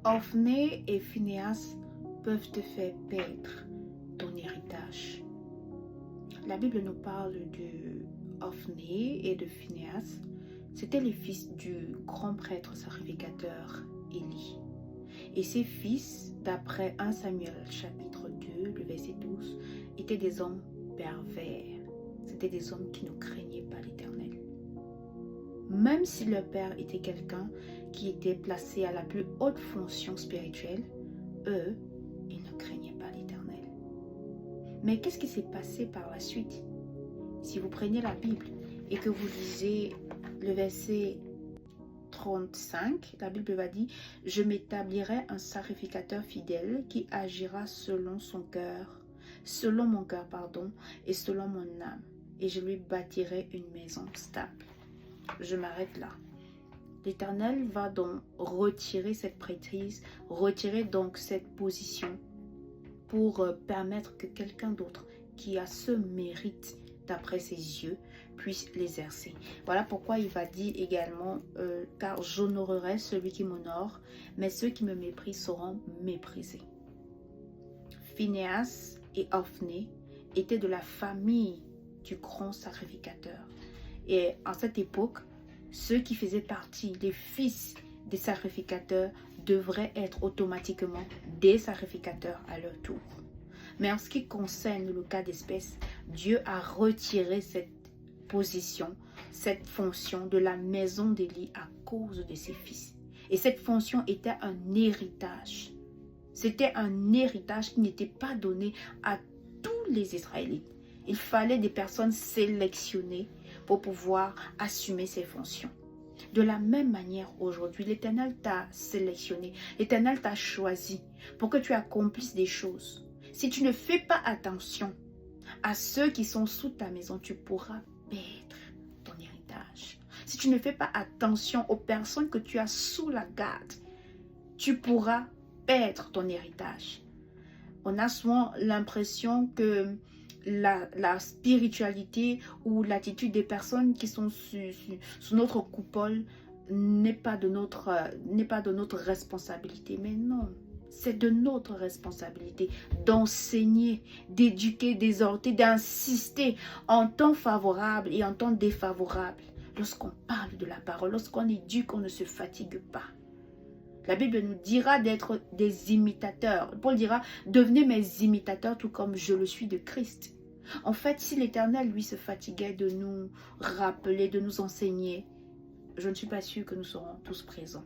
Ophné et Phinéas peuvent te faire perdre ton héritage. La Bible nous parle de Ophné et de Phinéas. C'étaient les fils du grand prêtre sacrificateur Élie. Et ces fils, d'après 1 Samuel chapitre 2, le verset 12, étaient des hommes pervers. C'étaient des hommes qui ne craignaient pas l'Éternel. Même si leur père était quelqu'un qui était placé à la plus haute fonction spirituelle, eux, ils ne craignaient pas l'Éternel. Mais qu'est-ce qui s'est passé par la suite? Si vous prenez la Bible et que vous lisez le verset 35, la Bible va dire « Je m'établirai un sacrificateur fidèle qui agira selon son cœur, selon mon cœur, et selon mon âme, et je lui bâtirai une maison stable. » Je m'arrête là. L'Éternel va donc retirer cette prêtrise, retirer donc cette position pour permettre que quelqu'un d'autre qui a ce mérite d'après ses yeux puisse l'exercer. Voilà pourquoi il va dire également car j'honorerai celui qui m'honore, mais ceux qui me méprisent seront méprisés. Phinéas et Ophné étaient de la famille du grand sacrificateur. Et à cette époque, ceux qui faisaient partie des fils des sacrificateurs devraient être automatiquement des sacrificateurs à leur tour. Mais en ce qui concerne le cas d'espèce, Dieu a retiré cette position, cette fonction de la maison d'Élie à cause de ses fils. Et cette fonction était un héritage. C'était un héritage qui n'était pas donné à tous les Israélites. Il fallait des personnes sélectionnées pour pouvoir assumer ces fonctions. De la même manière, aujourd'hui, l'Éternel t'a sélectionné, l'Éternel t'a choisi pour que tu accomplisses des choses. Si tu ne fais pas attention à ceux qui sont sous ta maison, tu pourras perdre ton héritage. Si tu ne fais pas attention aux personnes que tu as sous la garde, tu pourras perdre ton héritage. On a souvent l'impression que la spiritualité ou l'attitude des personnes qui sont sous notre coupole n'est pas de notre responsabilité. Mais non, c'est de notre responsabilité d'enseigner, d'éduquer, d'exhorter, d'insister en temps favorable et en temps défavorable. Lorsqu'on parle de la parole, lorsqu'on éduque, on ne se fatigue pas. La Bible nous dira d'être des imitateurs. Paul dira, devenez mes imitateurs tout comme je le suis de Christ. En fait, si l'Éternel, lui, se fatiguait de nous rappeler, de nous enseigner, je ne suis pas sûre que nous serons tous présents.